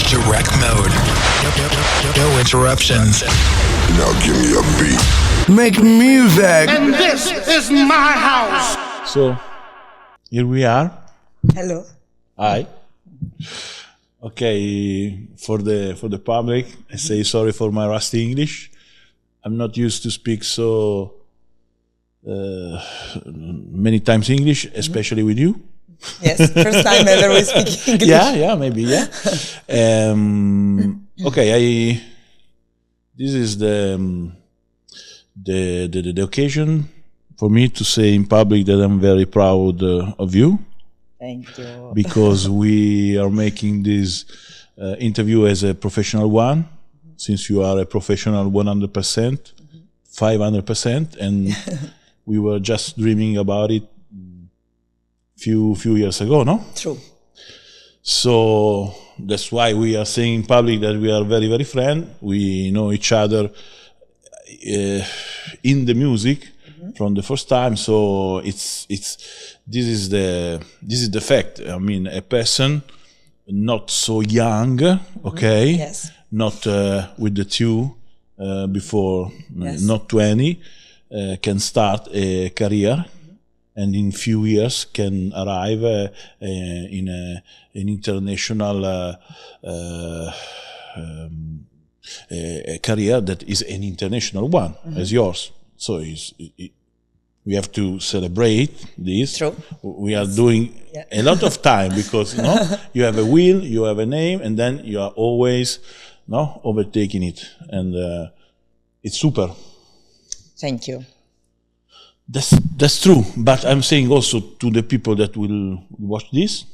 Direct mode. No interruptions. Now give me a beat. Make music. And this is my house. So, here we are. Hello. Hi. Okay, for the public, I say sorry for my rusty English. I'm not used to speak so many times English, especially with you. Yes, first time ever we speak English. Yeah, maybe, yeah. Okay, this is the occasion for me to say in public that I'm very proud of you. Thank you. Because we are making this interview as a professional one, since you are a professional 100%, 500%, and we were just dreaming about it few years ago, no? True. So that's why we are saying in public that we are very, very friends. We know each other in the music from the first time. So this is the fact. I mean, a person not so young, okay, Yes. not with the two before, Yes. not 20, can start a career. And in few years can arrive in an international a career that is an international one, as yours. So we have to celebrate this. True. We are doing a lot of time because you have a will, you have a name, and then you are always overtaking it, and it's super. Thank you. That's true, but I'm saying also to the people that will watch this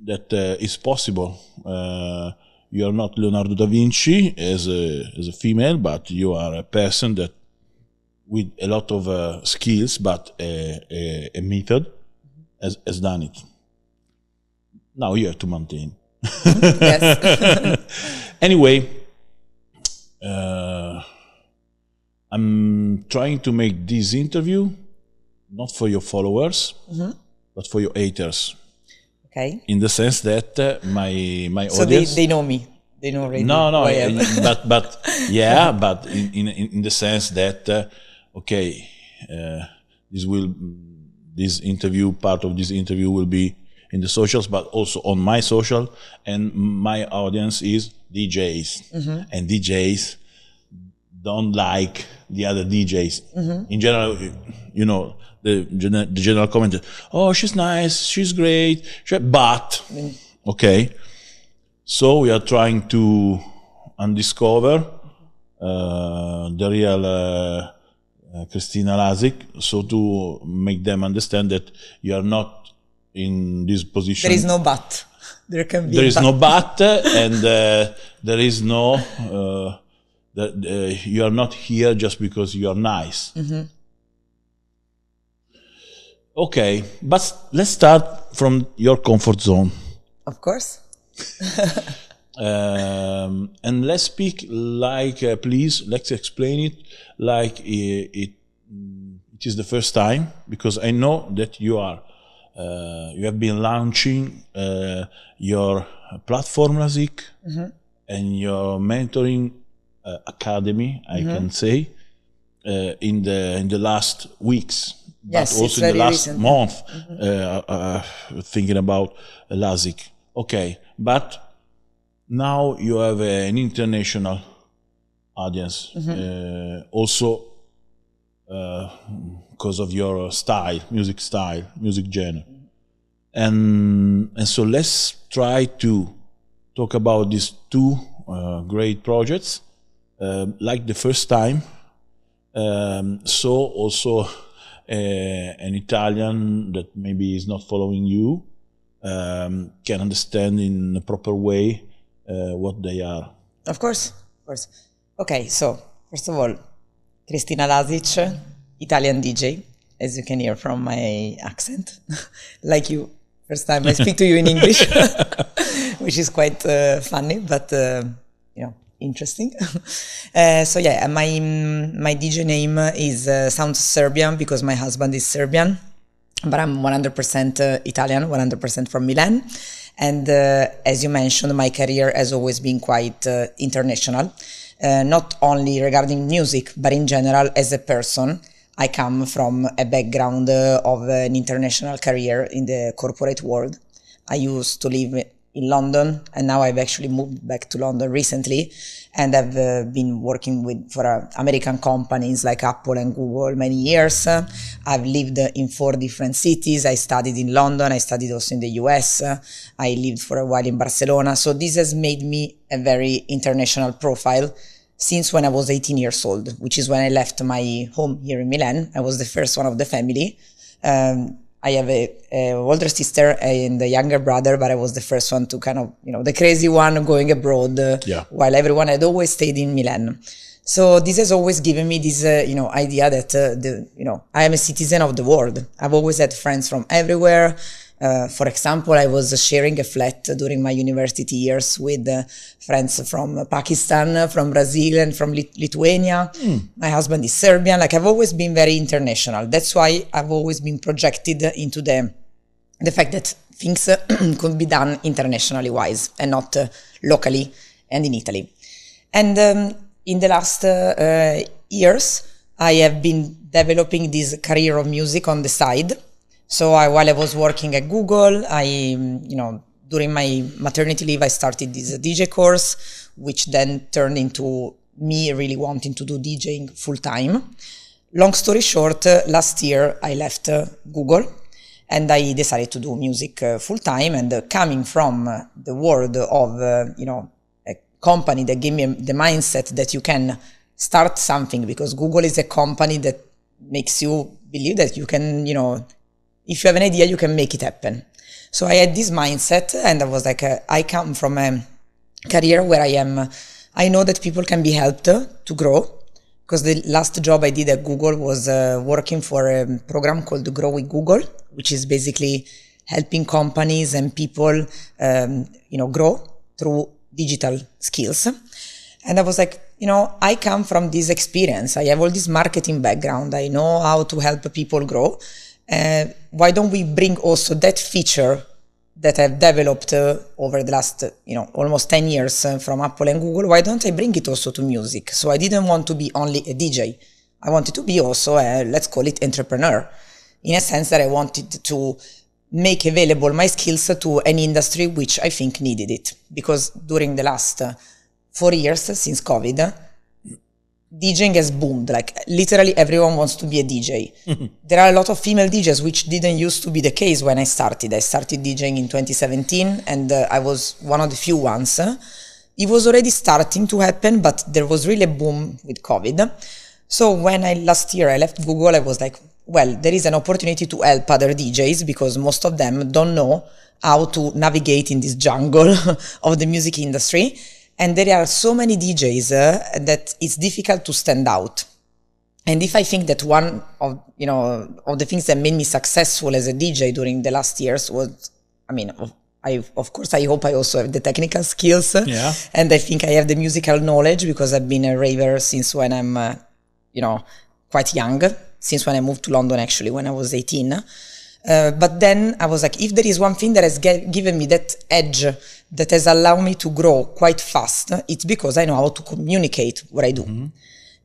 that it's possible. You are not Leonardo da Vinci as a female, but you are a person that with a lot of skills, but a method has done it. Now you have to maintain. Yes. Anyway, I'm trying to make this interview not for your followers, but for your haters. Okay. In the sense that my So audience, they know me. They know already. no, who I am. but yeah, but in the sense that part of this interview will be in the socials, but also on my social, and my audience is DJs, and DJs don't like the other DJs. In general, the general comment is, oh, she's nice, she's great, but, okay. So we are trying to undiscover the real Cristina Lazic, so to make them understand that you are not in this position. There is no but. There can be. There is no but, and there is no... you are not here just because you are nice. Okay, but let's start from your comfort zone. Of course. And let's speak like, please, let's explain it like it is the first time, because I know that you have been launching your platform Lazic and your mentoring academy, I can say, in the last weeks, Yes, but also in the last month, thinking about Lazic. Okay, but now you have an international audience, also because of your music genre, and so let's try to talk about these two great projects. Like the first time, so also an Italian that maybe is not following you can understand in a proper way what they are. Of course. Okay, so first of all, Cristina Lazic, Italian DJ, as you can hear from my accent, like you. First time I speak to you in English, which is quite funny, but interesting. So yeah, my DJ name is sounds Serbian because my husband is Serbian, but I'm 100% Italian, 100% from Milan. And as you mentioned, my career has always been quite international, not only regarding music, but in general as a person. I come from a background of an international career in the corporate world. I used to live in London, and now I've actually moved back to London recently, and I've been working for American companies like Apple and Google many years. I've lived in 4 different cities. I studied in London. I studied also in the US. I lived for a while in Barcelona. So this has made me a very international profile since when I was 18 years old, which is when I left my home here in Milan. I was the first one of the family. I have a older sister and a younger brother, but I was the first one to kind of, the crazy one going abroad, while everyone had always stayed in Milan. So this has always given me this, idea that, I am a citizen of the world. I've always had friends from everywhere. For example, I was sharing a flat during my university years with friends from Pakistan, from Brazil, and from Lithuania. My husband is Serbian. Like, I've always been very international. That's why I've always been projected into the fact that things could be done internationally wise and not locally and in Italy. And in the last years, I have been developing this career of music on the side. So while I was working at Google, during my maternity leave, I started this DJ course, which then turned into me really wanting to do DJing full time. Long story short, last year I left Google and I decided to do music full time. And coming from the world of, a company that gave me the mindset that you can start something, because Google is a company that makes you believe that you can, if you have an idea, you can make it happen. So I had this mindset, and I was like, I come from a career where I know that people can be helped to grow, because the last job I did at Google was working for a program called Grow with Google, which is basically helping companies and people, grow through digital skills. And I was like, I come from this experience. I have all this marketing background. I know how to help people grow. Why don't we bring also that feature that I've developed over the last, almost 10 years from Apple and Google? Why don't I bring it also to music? So I didn't want to be only a DJ. I wanted to be also let's call it entrepreneur, in a sense that I wanted to make available my skills to an industry which I think needed it. Because during the last 4 years since COVID, DJing has boomed. Like, literally everyone wants to be a DJ. There are a lot of female DJs, which didn't used to be the case when I started. I started DJing in 2017, and I was one of the few ones. It was already starting to happen, but there was really a boom with COVID. So when last year I left Google, I was like, well, there is an opportunity to help other DJs, because most of them don't know how to navigate in this jungle of the music industry. And there are so many DJs that it's difficult to stand out. And if I think that one of the things that made me successful as a DJ during the last years was, of course, I hope I also have the technical skills. Yeah. And I think I have the musical knowledge, because I've been a raver since when I'm, quite young, since when I moved to London, actually, when I was 18. But then I was like, if there is one thing that has given me that edge, that has allowed me to grow quite fast, it's because I know how to communicate what I do. Mm-hmm.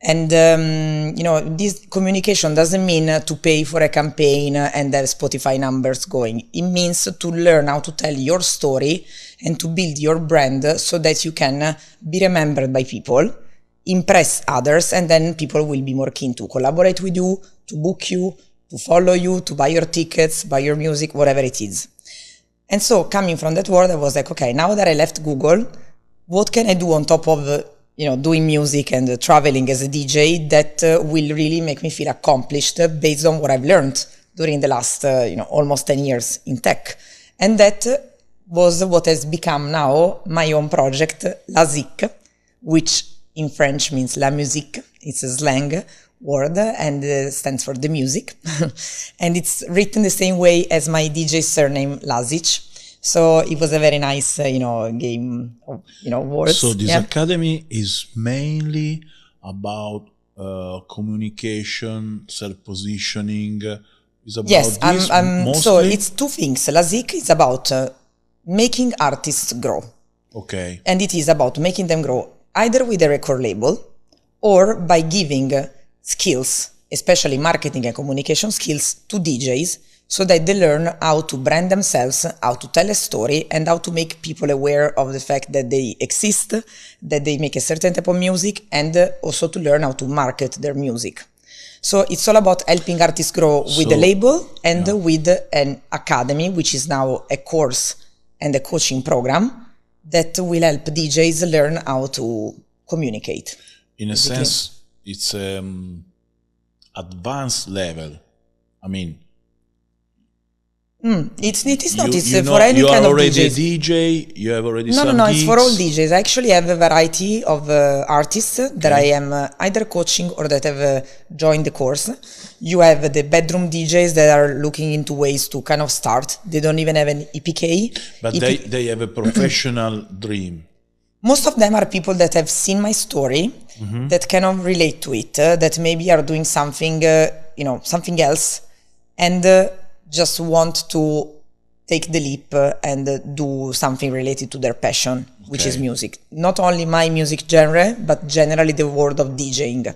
And, this communication doesn't mean to pay for a campaign and have Spotify numbers going. It means to learn how to tell your story and to build your brand so that you can be remembered by people, impress others, and then people will be more keen to collaborate with you, to book you, to follow you, to buy your tickets, buy your music, whatever it is. And so coming from that world, I was like, okay, now that I left Google, what can I do on top of, doing music and traveling as a DJ that will really make me feel accomplished based on what I've learned during the last, almost 10 years in tech. And that was what has become now my own project, Lazic, which in French means la musique. It's a slang word and stands for the music. And it's written the same way as my DJ surname, Lazic. So it was a very nice, game of, words. So this academy is mainly about communication, self-positioning. Is about yes, this mostly? so it's two things. Lazic is about making artists grow. Okay. And it is about making them grow either with a record label or by giving skills, especially marketing and communication skills, to DJs so that they learn how to brand themselves, how to tell a story, and how to make people aware of the fact that they exist, that they make a certain type of music, and also to learn how to market their music. So it's all about helping artists grow with a label and with an academy, which is now a course and a coaching program that will help DJs learn how to communicate. In a sense, it's advanced level. I mean, It is not. It's you know, for any you kind are of already DJs. a DJ. You have already some No, gigs. it's for all DJs. I actually have a variety of artists that I am either coaching or that have joined the course. You have the bedroom DJs that are looking into ways to kind of start. They don't even have an EPK. But they have a professional dream. Most of them are people that have seen my story, that kind of relate to it, that maybe are doing something, something else, and just want to take the leap and do something related to their passion, which is music. Not only my music genre, but generally the world of DJing.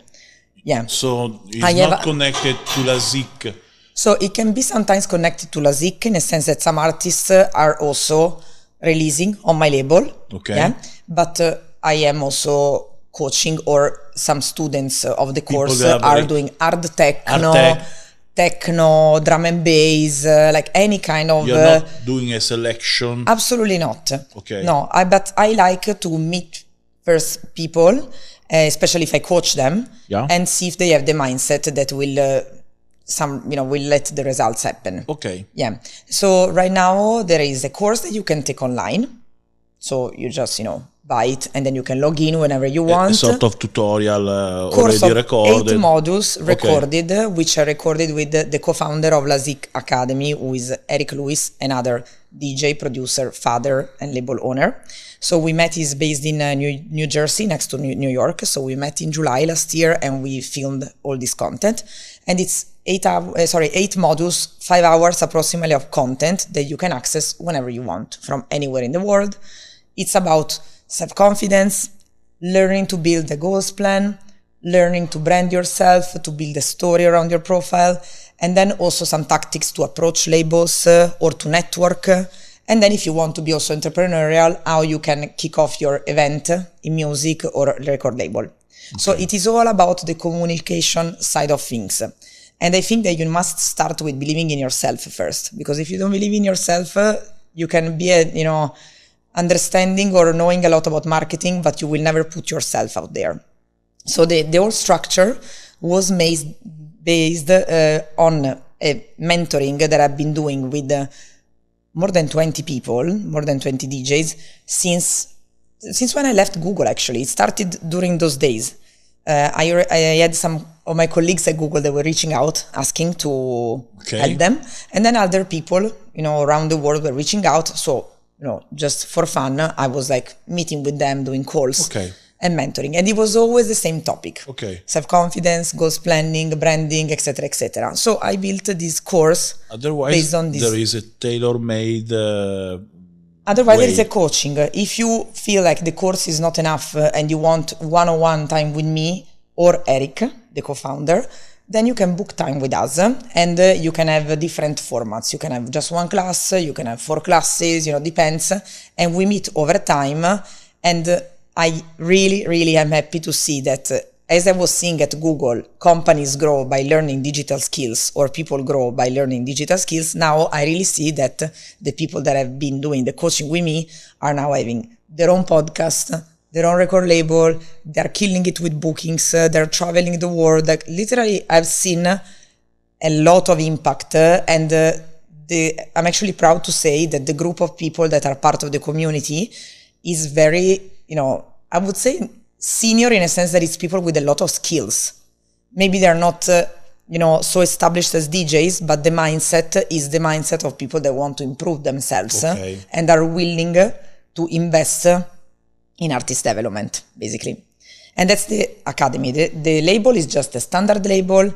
Yeah. So it's not connected to Lazic. So it can be sometimes connected to Lazic in a sense that some artists are also releasing on my label. Okay. Yeah. But I am also coaching, or some students of the course are doing hard techno, drum and bass, like any kind of... You're not doing a selection? Absolutely not. Okay. No, but I like to meet first people, especially if I coach them, and see if they have the mindset that will will let the results happen. Okay. Yeah. So right now there is a course that you can take online. So you just, buy it and then you can log in whenever you want. A sort of tutorial course already of recorded. 8 modules recorded, which are recorded with the co-founder of Lazic Academy, who is Eric Lewis, another DJ, producer, father, and label owner. So we met, he's based in New Jersey, next to New York. So we met in July last year and we filmed all this content. And it's 8 modules, 5 hours approximately of content that you can access whenever you want from anywhere in the world. It's about self-confidence, learning to build a goals plan, learning to brand yourself, to build a story around your profile, and then also some tactics to approach labels or to network. And then if you want to be also entrepreneurial, how you can kick off your event in music or record label. Okay. So it is all about the communication side of things. And I think that you must start with believing in yourself first, because if you don't believe in yourself, you can be understanding or knowing a lot about marketing, but you will never put yourself out there. So the whole structure was based on a mentoring that I've been doing with more than 20 people, more than 20 DJs, since when I left Google, actually. It started during those days. I had some of my colleagues at Google that were reaching out, asking to help them. And then other people, around the world were reaching out. So, just for fun, I was like meeting with them, doing calls and mentoring. And it was always the same topic. Self-confidence, goals planning, branding, etc., etc. So I built this course based on this. There is a tailor-made Otherwise, way. there is a coaching. If you feel like the course is not enough and you want one-on-one time with me or Eric, the co-founder, then you can book time with us and you can have different formats. You can have just one class, you can have 4 classes, depends. And we meet over time. And I really, really am happy to see that as I was seeing at Google, companies grow by learning digital skills, or people grow by learning digital skills. Now I really see that the people that have been doing the coaching with me are now having their own podcast, their own record label, they're killing it with bookings, they're traveling the world. Like, literally, I've seen a lot of impact and I'm actually proud to say that the group of people that are part of the community is very, I would say senior in a sense that it's people with a lot of skills. Maybe they're not, so established as DJs, but the mindset is the mindset of people that want to improve themselves and are willing to invest in artist development, basically. And that's the academy. The label is just a standard label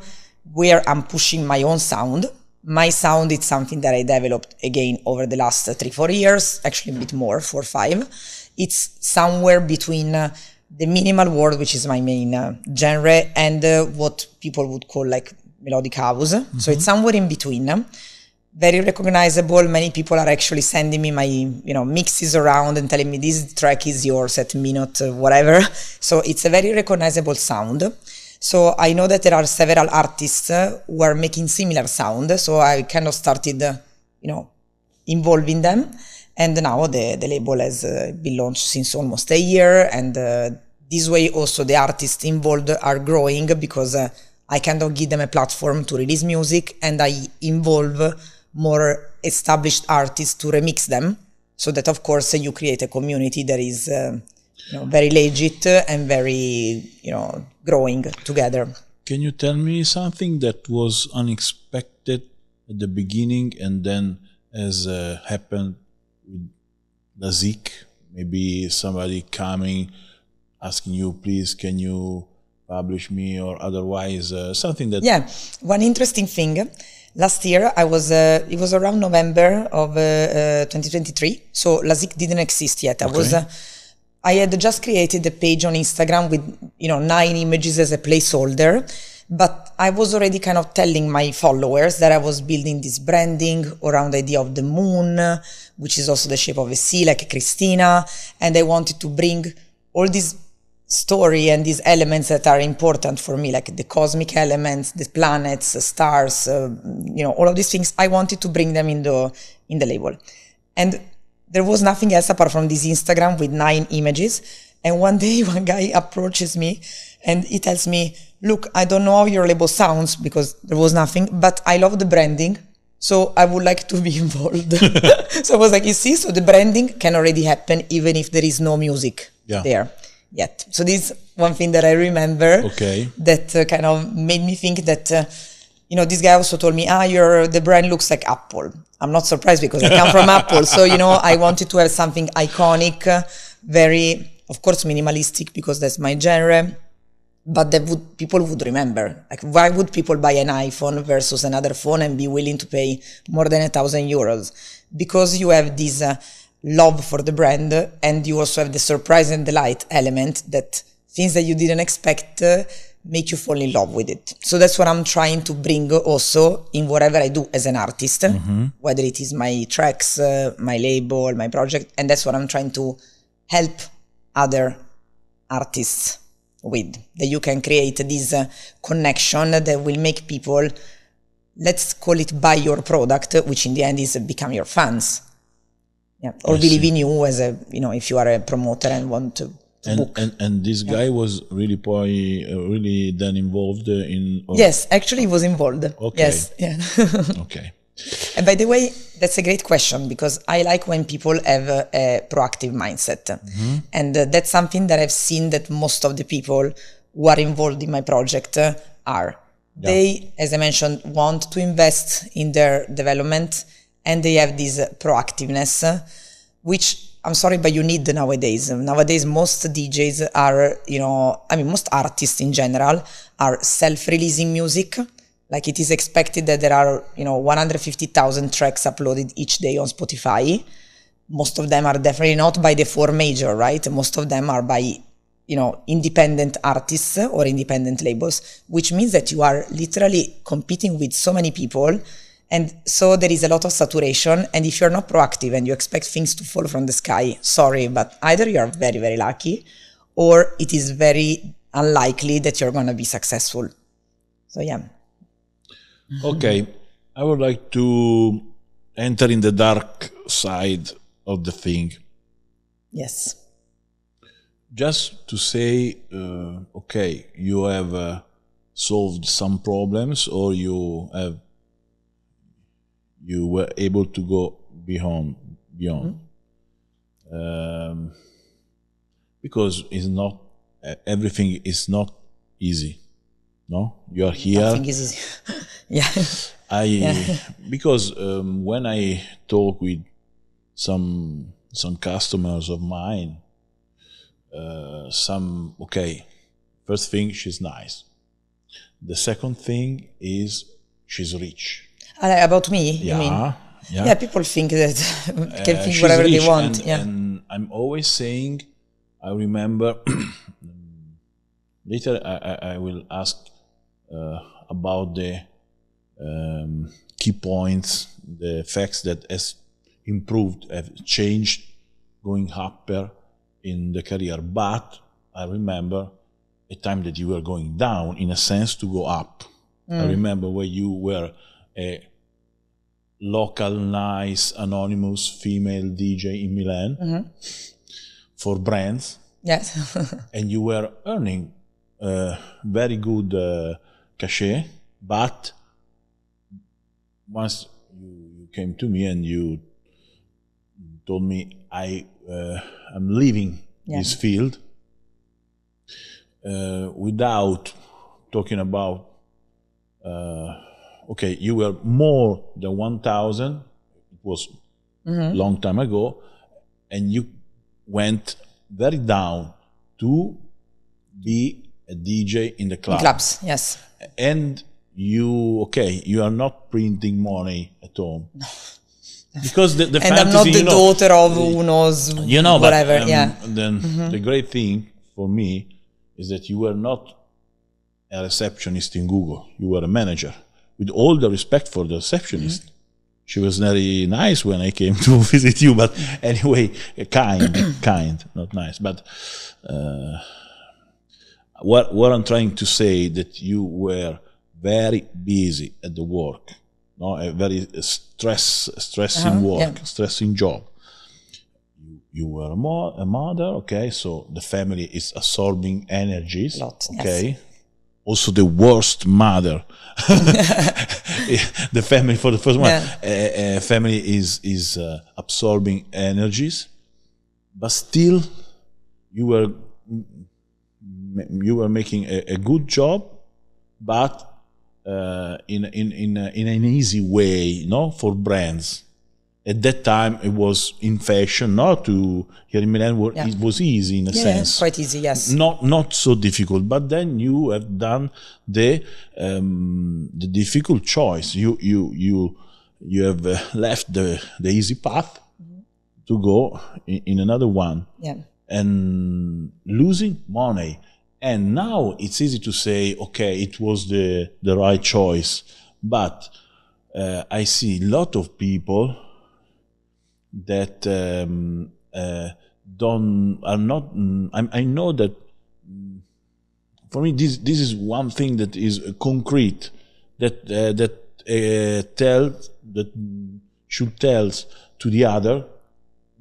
where I'm pushing my own sound. my sound is something that I developed again over the last 3-4 years, actually a bit more, 4-5. It's somewhere between the minimal world, which is my main genre, and what people would call like melodic house. So it's somewhere in between. Very recognizable. Many people are actually sending me my, mixes around and telling me this track is yours at minute whatever. So it's a very recognizable sound. So I know that there are several artists who are making similar sound. So I kind of started, involving them. And now the label has been launched since almost a year. And this way also the artists involved are growing because I kind of give them a platform to release music, and I involve more established artists to remix them, so that of course you create a community that is very legit and very growing together. Can you tell me something that was unexpected at the beginning and then has happened with Lazic? Maybe somebody coming asking you, please can you publish me, or otherwise something that... Yeah, one interesting thing. Last year, it was around November of 2023, so Lazic didn't exist yet. Okay. I had just created a page on Instagram with 9 images as a placeholder, but I was already kind of telling my followers that I was building this branding around the idea of the moon, which is also the shape of a sea, like Cristina, and I wanted to bring all these story and these elements that are important for me, like the cosmic elements, the planets, the stars, all of these things. I wanted to bring them in the label, and there was nothing else apart from this Instagram with 9 images. And one day, one guy approaches me and he tells me, "Look, I don't know how your label sounds because there was nothing, but I love the branding, so I would like to be involved." So I was like, you see, so the branding can already happen even if there is no music there yet. So this is one thing that I remember that kind of made me think that, this guy also told me, the brand looks like Apple. I'm not surprised because I come from Apple. So, I wanted to have something iconic, very, of course, minimalistic because that's my genre, but that people would remember. Like, why would people buy an iPhone versus another phone and be willing to pay more than €1,000? Because you have this love for the brand, and you also have the surprise and delight element, that things that you didn't expect make you fall in love with it. So that's what I'm trying to bring also in whatever I do as an artist, whether it is my tracks, my label, my project, and that's what I'm trying to help other artists with, that you can create this connection that will make people, let's call it, buy your product, which in the end is become your fans. Yeah, or believe in you as if you are a promoter and want to book. And this guy was really then involved in... Yes, actually he was involved. Okay. Yes, yeah. Okay. And by the way, that's a great question, because I like when people have a proactive mindset. And that's something that I've seen that most of the people who are involved in my project are. Yeah. They, as I mentioned, want to invest in their development, and they have this proactiveness, which, I'm sorry, but you need nowadays. Nowadays, most DJs are, most artists in general are self-releasing music. Like, it is expected that there are, 150,000 tracks uploaded each day on Spotify. Most of them are definitely not by the 4 major, right? Most of them are by, independent artists or independent labels, which means that you are literally competing with so many people. And so there is a lot of saturation. And if you're not proactive and you expect things to fall from the sky, sorry, but either you're very, very lucky, or it is very unlikely that you're going to be successful. So, yeah. Okay. I would like to enter in the dark side of the thing. Yes. Just to say, okay, you have solved some problems, or you were able to go beyond. Because it's not, everything is not easy. No, you are here. Nothing is easy. Yeah. Because when I talk with some customers of mine, first thing, she's nice. The second thing is she's rich. About me, you mean? Yeah. Yeah, people think that can think She's whatever they rich, want. and I'm always saying, I remember, later I will ask about the key points, the facts that has improved, have changed, going upper in the career. But I remember a time that you were going down, in a sense, to go up. I remember where you were a local, nice, anonymous female DJ in Milan for brands. Yes. And you were earning very good cachet, but once you came to me and you told me I'm leaving this field, without talking about okay, you were more than 1,000, it was long time ago, and you went very down to be a DJ in the club. Clubs, yes. And you are not printing money at home. Because the and fantasy, I'm not the daughter of who knows whatever. But, then the great thing for me is that you were not a receptionist in Google. You were a manager. With all the respect for the receptionist, she was very nice when I came to visit you. But anyway, kind, not nice. But what I'm trying to say, that you were very busy at the work, no, a very stressing work, stressing job. You were a mother, okay, so the family is absorbing energies, okay. Yes. Also the worst mother. The family, for the first one, family is absorbing energies, but still you were making a good job, but in an easy way, for brands. At that time, it was in fashion, here in Milan, it was easy in a sense. Quite easy, yes. Not so difficult, but then you have done the difficult choice. You have left the easy path to go in another one, and losing money. And now it's easy to say, okay, it was the right choice, but I see a lot of people that I know that for me this is one thing that is concrete, that should tell to the other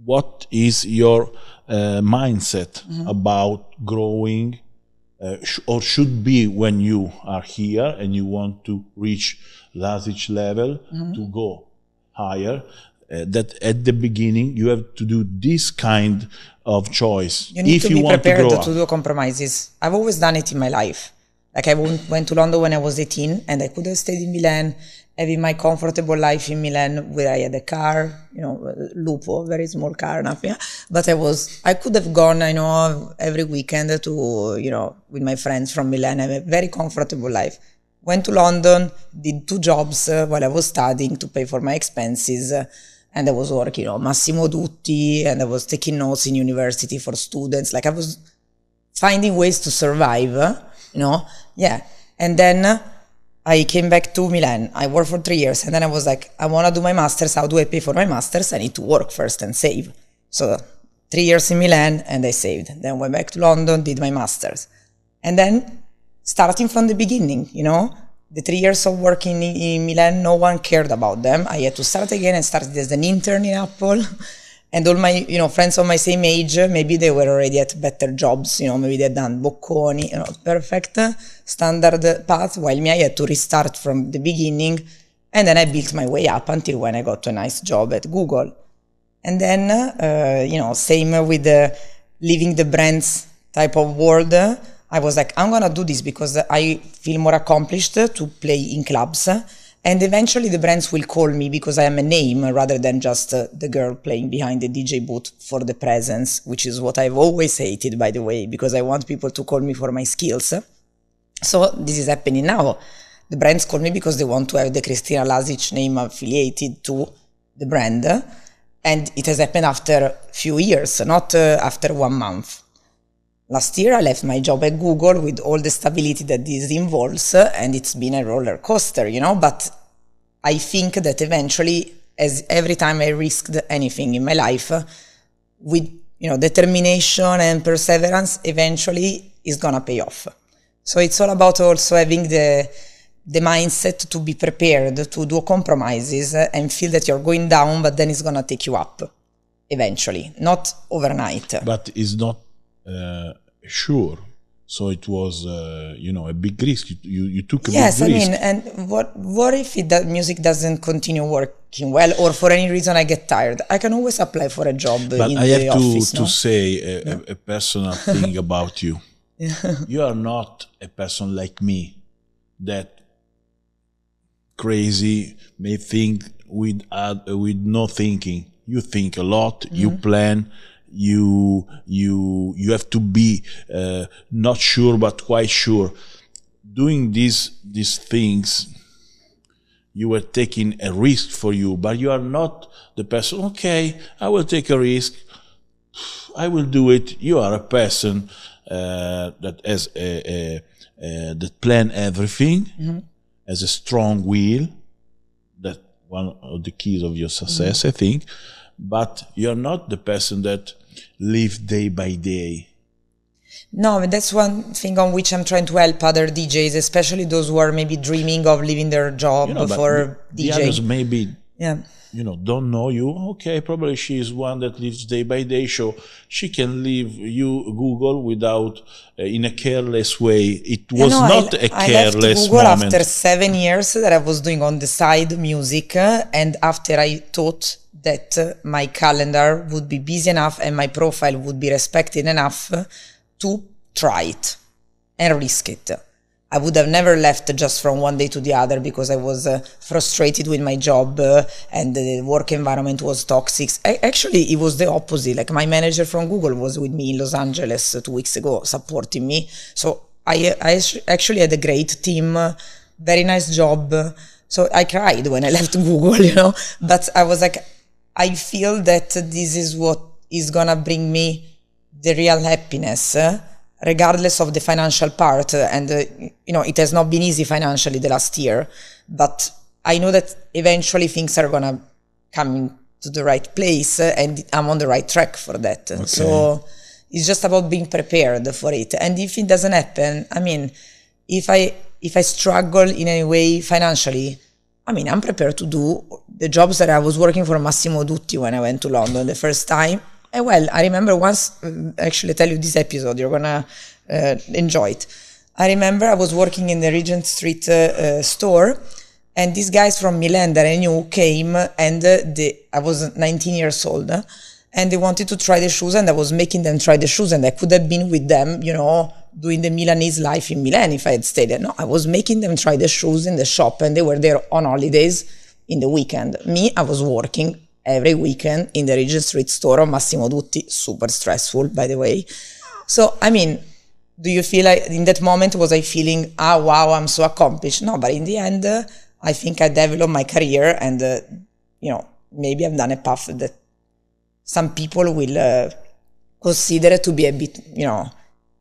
what is your mindset about growing, or should be when you are here and you want to reach Lazic level, to go higher. That at the beginning you have to do this kind of choice. You need to be prepared to do compromises. I've always done it in my life. Like I went to London when I was 18, and I could have stayed in Milan, having my comfortable life in Milan, where I had a car, Lupo, very small car, nothing. But I could have gone, every weekend to, with my friends from Milan. I have a very comfortable life. Went to London, did 2 jobs while I was studying to pay for my expenses. And I was working, Massimo Dutti, and I was taking notes in university for students. Like I was finding ways to survive, And then I came back to Milan. I worked for 3 years, and then I was like, I want to do my master's. How do I pay for my master's? I need to work first and save. So 3 years in Milan, and I saved. Then went back to London, did my master's. And then starting from the beginning, the 3 years of working in Milan, no one cared about them. I had to start again and started as an intern in Apple. And all my, friends of my same age, maybe they were already at better jobs, maybe they'd done Bocconi, perfect standard path, while me, I had to restart from the beginning. And then I built my way up until when I got a nice job at Google. And then, same with leaving the brands type of world. I was like, I'm going to do this because I feel more accomplished to play in clubs. And eventually the brands will call me because I am a name rather than just the girl playing behind the DJ booth for the presence, which is what I've always hated, by the way, because I want people to call me for my skills. So this is happening now. the brands call me because they want to have the Cristina Lazic name affiliated to the brand. And it has happened after a few years, not after 1 month. Last year, I left my job at Google with all the stability that this involves, and it's been a roller coaster, you know, but I think that eventually, as every time I risked anything in my life, with, you know, determination and perseverance, eventually is gonna pay off. So it's all about also having the mindset to be prepared to do compromises and feel that you're going down, but then it's gonna take you up eventually, not overnight. But it's not sure. So it was, a big risk. You took a big risk. Yes, I mean, and what if music doesn't continue working well, or for any reason I get tired? I can always apply for a job but in I the have office. to say a personal thing about you. You are not a person like me that crazy may think with no thinking. You think a lot. You plan. You have to be not sure but quite sure. Doing these things, you were taking a risk for you, but you are not the person. Okay, I will take a risk. I will do it. You are a person that has that plan everything, has a strong will. That one of the keys of your success, I think. But you're not the person that lives day by day. No, that's one thing on which I'm trying to help other DJs, especially those who are maybe dreaming of leaving their job for DJ. The others maybe, don't know you. Okay, probably she is one that lives day by day, so she can leave you Google without, in a careless way. It was not a careless I left Google moment. After 7 years that I was doing on the side music, and after I thought that my calendar would be busy enough and my profile would be respected enough to try it and risk it. I would have never left just from one day to the other because I was frustrated with my job and the work environment was toxic. Actually, it was the opposite. Like, my manager from Google was with me in Los Angeles 2 weeks ago, supporting me. So I actually had a great team, very nice job. So I cried when I left Google, but I was like, I feel that this is what is gonna bring me the real happiness, regardless of the financial part. And, it has not been easy financially the last year, but I know that eventually things are gonna come to the right place and I'm on the right track for that. Okay. So it's just about being prepared for it. And if it doesn't happen, I mean, if I struggle in any way financially, I mean, I'm prepared to do the jobs that I was working for Massimo Dutti when I went to London the first time. And well, I remember once, actually tell you this episode, you're gonna enjoy it. I remember I was working in the Regent Street store, and these guys from Milan that I knew came, and I was 19 years old, and they wanted to try the shoes, and I was making them try the shoes, and I could have been with them, doing the Milanese life in Milan if I had stayed there. No, I was making them try the shoes in the shop, and they were there on holidays in the weekend. Me, I was working every weekend in the Regent Street store of Massimo Dutti. Super stressful, by the way. So, I mean, do you feel like in that moment was I feeling, wow, I'm so accomplished? No, but in the end, I think I developed my career and, maybe I've done a path that some people will consider to be a bit,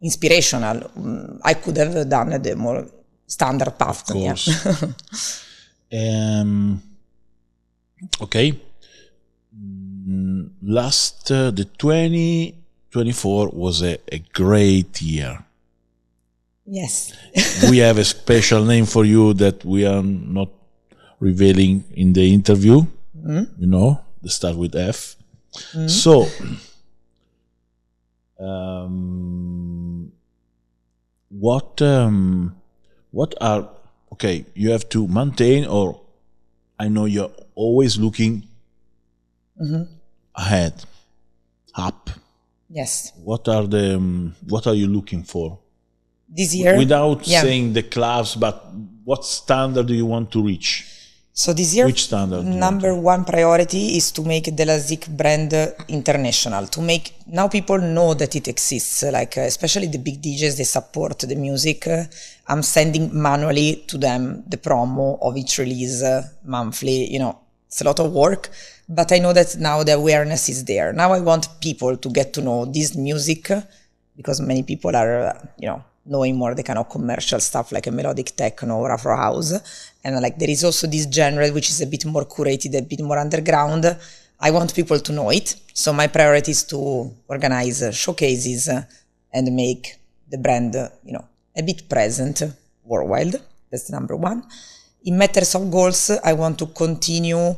inspirational. I could have done the more standard path. Of course. Yeah. Okay. The 2024 was a great year. Yes. We have a special name for you that we are not revealing in the interview. They start with F. So, what are, okay, you have to maintain, or I know you're always looking ahead, up. Yes. What are you looking for this year? Without saying the clubs, but what standard do you want to reach? So this year, which standard? number one priority is to make the Lazic brand international. To make now people know that it exists. Like especially the big DJs, they support the music. I'm sending manually to them the promo of each release monthly. You know, it's a lot of work, but I know that now the awareness is there. Now I want people to get to know this music because many people are, knowing more the kind of commercial stuff like a melodic techno or Afro house. And like there is also this genre which is a bit more curated, a bit more underground. I want people to know it. So my priority is to organize showcases and make the brand, a bit present worldwide. That's number one. In matters of goals, I want to continue,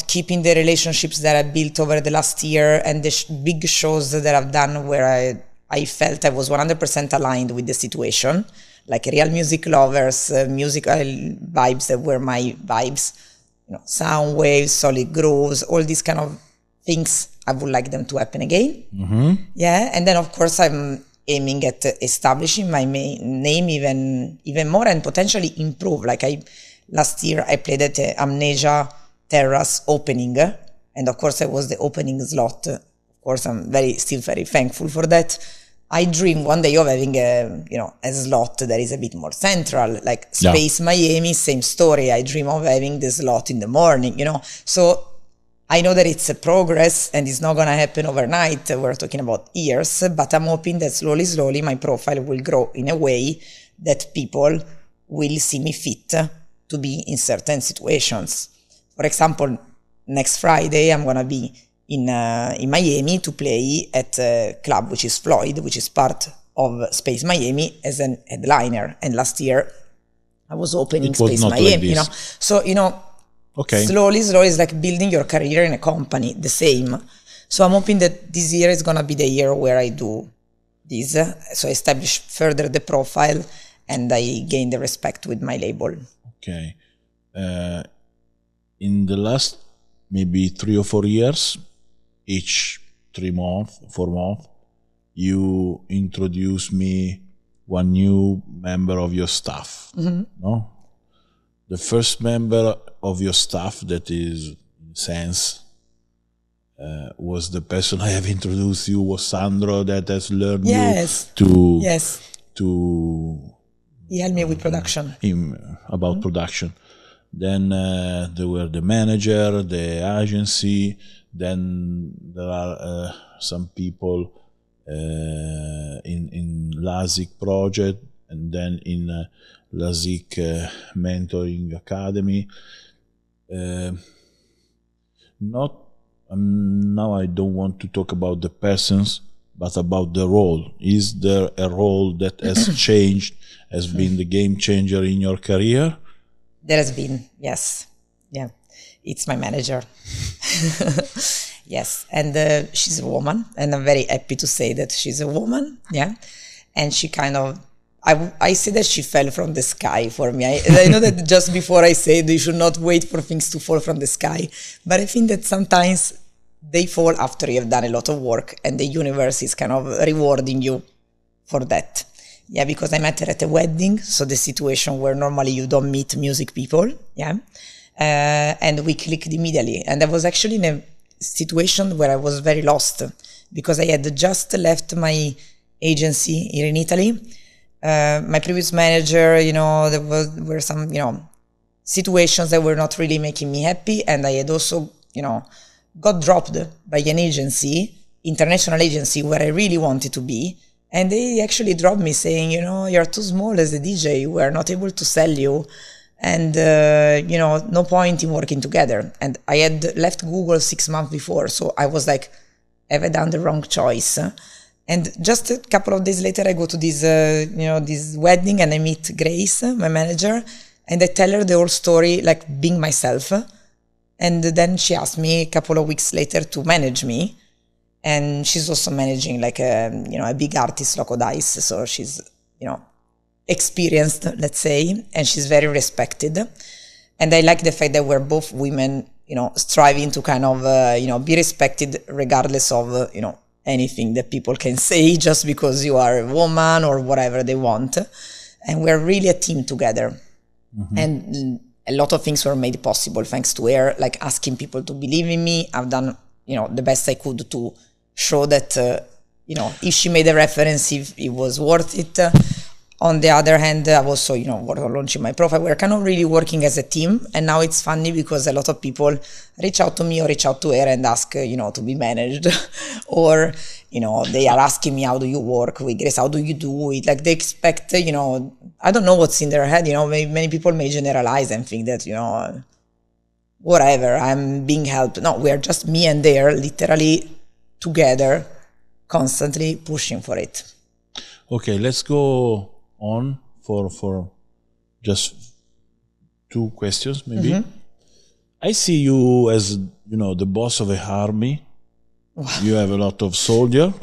keeping the relationships that I built over the last year and the big shows that I've done where I felt I was 100% aligned with the situation, like real music lovers, musical vibes that were my vibes, sound waves, solid grooves, all these kind of things. I would like them to happen again. Mm-hmm. Yeah, and then of course I'm aiming at establishing my name even more and potentially improve. Like last year I played at Amnesia Terrace opening, and of course I was the opening slot. Of course, I'm still very thankful for that. I dream one day of having a slot that is a bit more central, like Space Miami, same story. I dream of having the slot in the morning, So I know that it's a progress and it's not going to happen overnight. We're talking about years, but I'm hoping that slowly, my profile will grow in a way that people will see me fit to be in certain situations. For example, next Friday, I'm going to be in Miami to play at a club which is Floyd, which is part of Space Miami as an headliner. And last year I was opening Space Miami, like So, okay. Slowly is like building your career in a company, the same. So I'm hoping that this year is going to be the year where I do this. So I establish further the profile and I gain the respect with my label. Okay. In the last maybe 3 or 4 years, each 3 months, 4 months, you introduce me one new member of your staff. Mm-hmm. No? The first member of your staff that is, in a sense, was the person I have introduced you, was Sandro, that has learned you to... Yes. He helped me with production. About production. Then there were the manager, the agency. Then there are some people in Lazic project, and then in Lazic mentoring academy. Now I don't want to talk about the persons, but about the role. Is there a role that has changed, has been the game changer in your career? There has been, yes. Yeah. It's my manager. Yes. And she's a woman. And I'm very happy to say that she's a woman. Yeah. And she kind of, I say that she fell from the sky for me. I know that just before I said you should not wait for things to fall from the sky. But I think that sometimes they fall after you have done a lot of work and the universe is kind of rewarding you for that. Yeah, because I met her at a wedding. So the situation where normally you don't meet music people. Yeah. And we clicked immediately. And I was actually in a situation where I was very lost because I had just left my agency here in Italy. My previous manager, there were some, situations that were not really making me happy. And I had also, got dropped by an agency, international agency, where I really wanted to be. And they actually dropped me saying, you're too small as a DJ. We're not able to sell you. And, no point in working together. And I had left Google 6 months before. So I was like, have I done the wrong choice? And just a couple of days later, I go to this, this wedding and I meet Grace, my manager, and I tell her the whole story, like being myself. And then she asked me a couple of weeks later to manage me. And she's also managing like a big artist, Loco Dice. So she's, experienced, let's say, and she's very respected. And I like the fact that we're both women, striving to kind of, be respected regardless of, anything that people can say just because you are a woman or whatever they want. And we're really a team together. Mm-hmm. And a lot of things were made possible thanks to her, like asking people to believe in me. I've done, the best I could to show that, if she made a reference, if it was worth it. On the other hand, I've also, launching my profile. We're kind of really working as a team. And now it's funny because a lot of people reach out to me or reach out to her and ask, to be managed. Or, they are asking me, how do you work with Grace? How do you do it? Like they expect, I don't know what's in their head. Many people may generalize and think that, whatever, I'm being helped. No, we're just me and they are literally together, constantly pushing for it. Okay, let's go on for just 2 questions maybe. Mm-hmm. I see you as the boss of a army. Wow. You have a lot of soldier,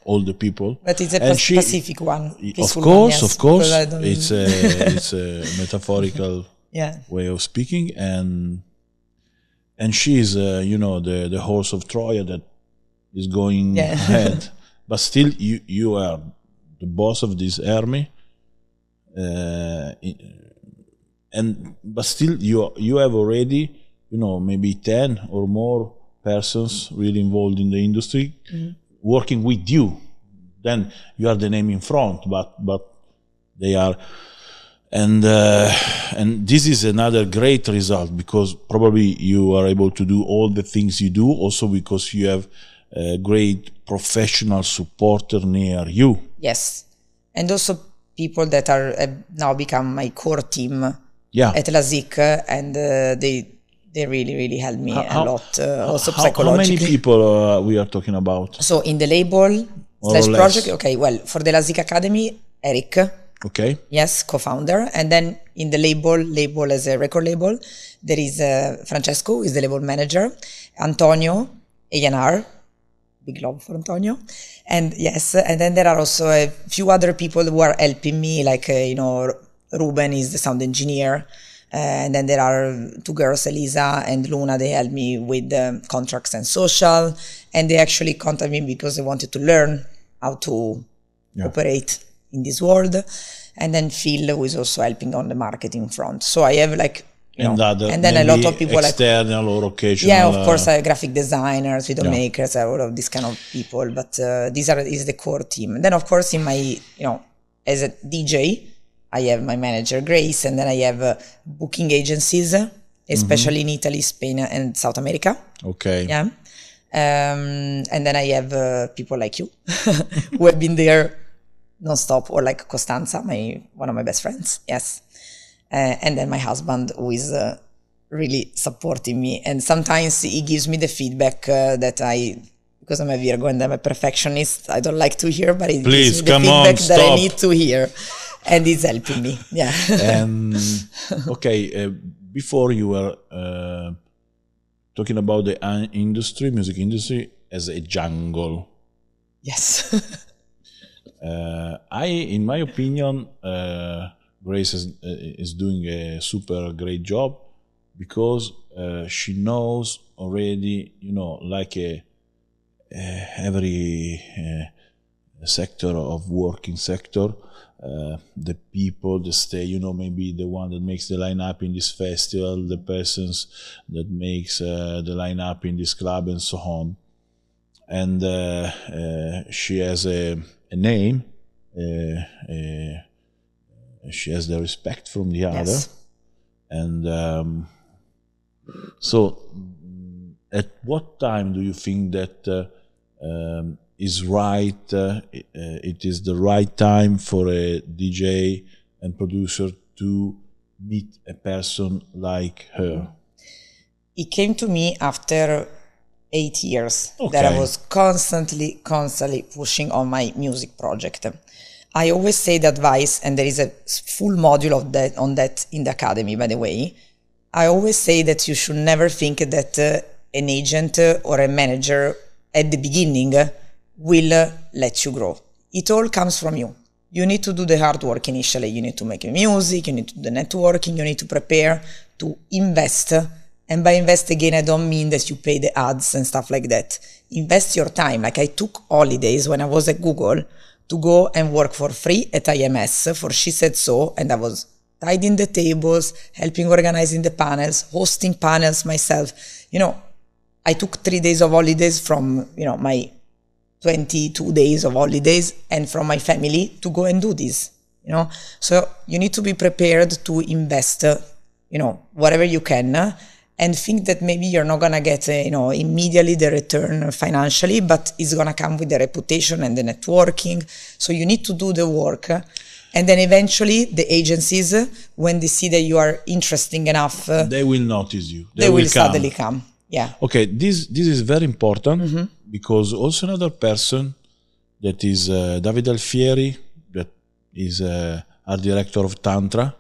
all the people, but it's a Pacific one. Of course, it's a metaphorical way of speaking, and she is the horse of Troy that is going ahead, but still you are the boss of this army, but still you have already maybe 10 or more persons really involved in the industry, working with you. Then you are the name in front, but they are, and this is another great result because probably you are able to do all the things you do also because you have a great professional supporter near you. Yes, and also people that are now become my core team at Lazic, and they really, really helped me a lot, also psychologically. How many people we are talking about? So in the label / project, okay, well, for the Lazic Academy, Eric. Okay. Yes, co-founder. And then in the label as a record label, there is Francesco, who is the label manager, Antonio, A&R, big love for Antonio. And yes, and then there are also a few other people who are helping me, like, Ruben is the sound engineer. And then there are 2 girls, Elisa and Luna. They help me with contracts and social. And they actually contacted me because they wanted to learn how to operate in this world. And then Phil, who is also helping on the marketing front. So I have and then a lot of people external or occasional. Yeah, of course, graphic designers, video makers, all of these kind of people. But is the core team. And then of course in my, as a DJ, I have my manager Grace, and then I have booking agencies, especially in Italy, Spain, and South America. Okay. Yeah. And then I have people like you who have been there non-stop, or like Costanza, one of my best friends. Yes. And then my husband, who is really supporting me. And sometimes he gives me the feedback that because I'm a Virgo and I'm a perfectionist, I don't like to hear, but he gives me the feedback that I need to hear. And he's helping me. Yeah. And okay, before you were talking about the music industry as a jungle. Yes. In my opinion, Grace is doing a super great job because she knows already, like every sector of working sector. The people that stay, maybe the one that makes the lineup in this festival, the persons that makes the lineup in this club, and so on. And she has a name. She has the respect from the other. And so, at what time do you think that is right? It is the right time for a DJ and producer to meet a person like her? It came to me after 8 years that I was constantly pushing on my music project. I always say the advice, and there is a full module of that on that in the academy, by the way. I always say that you should never think that an agent or a manager at the beginning will let you grow. It all comes from you. You need to do the hard work initially. You need to make music, you need to do the networking, you need to prepare to invest. And by invest, again, I don't mean that you pay the ads and stuff like that. Invest your time. Like I took holidays when I was at Google to go and work for free at IMS for She Said So, and I was tidying the tables, helping organizing the panels, hosting panels myself. I took 3 days of holidays from, my 22 days of holidays and from my family to go and do this, So you need to be prepared to invest, whatever you can, and think that maybe you're not going to get, immediately the return financially, but it's going to come with the reputation and the networking. So you need to do the work. And then eventually the agencies, when they see that you are interesting enough, they will notice you. They will suddenly come. Yeah. Okay, this is very important because also another person that is David Alfieri, that is art director of Tantra,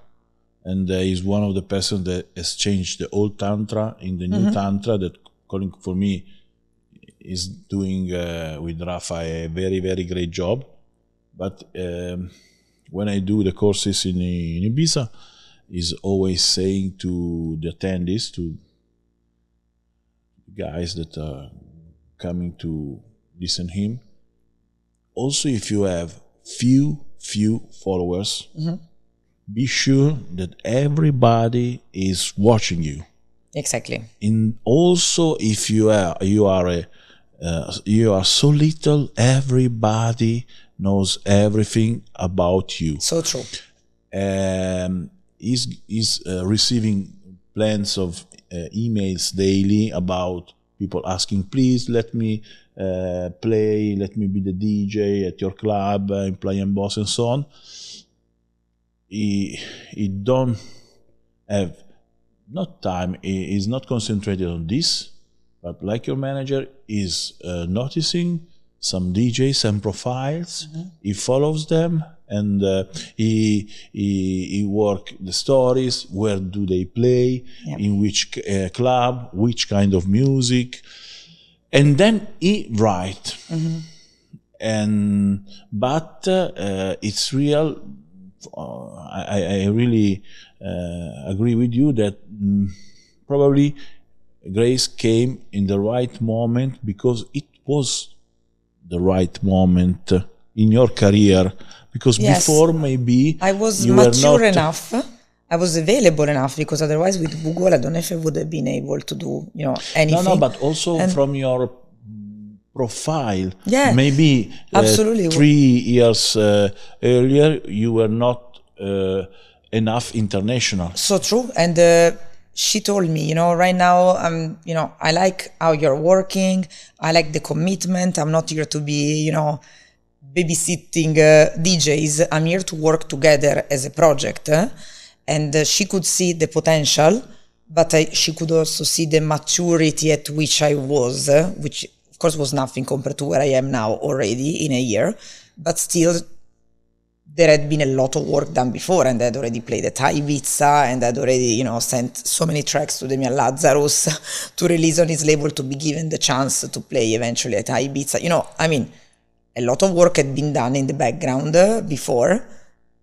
and is one of the persons that has changed the old Tantra in the new Tantra, that, according for me, is doing with Rafa a very, very great job. But when I do the courses in Ibiza, is always saying to the attendees, to guys that are coming to listen him, also if you have few followers, be sure that everybody is watching you. Exactly. And also if you are so little, everybody knows everything about you. So true. Is receiving plans of emails daily about people asking, please let me play, let me be the DJ at your club in Playa and Boss and so on. He don't have not time, he is not concentrated on this, but like your manager is noticing some DJs, some profiles, he follows them, and he work the stories, where do they play, in which club, which kind of music, and then he write. But it's real. I really agree with you that probably Grace came in the right moment, because it was the right moment in your career, because before maybe I was mature enough, I was available enough, because otherwise with Google I don't know if I would have been able to do anything. No, but also from your profile, maybe absolutely 3 years earlier you were not enough international. So true. And she told me, right now I'm, I like how you're working. I like the commitment. I'm not here to be, babysitting DJs. I'm here to work together as a project. And she could see the potential, but she could also see the maturity at which I was, which of course was nothing compared to where I am now already in a year. But still, there had been a lot of work done before, and I'd already played at Ibiza, and I'd already, sent so many tracks to Damian Lazarus to release on his label, to be given the chance to play eventually at Ibiza. A lot of work had been done in the background before,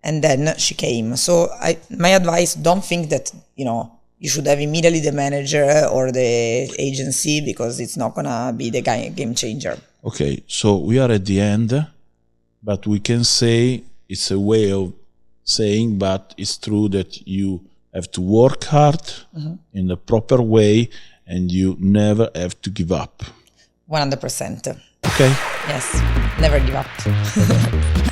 and then she came. So my advice, don't think that, you should have immediately the manager or the agency, because it's not gonna be the game changer. Okay, so we are at the end, but we can say, it's a way of saying, but it's true that you have to work hard in the proper way, and you never have to give up. 100%. Okay. Yes, never give up.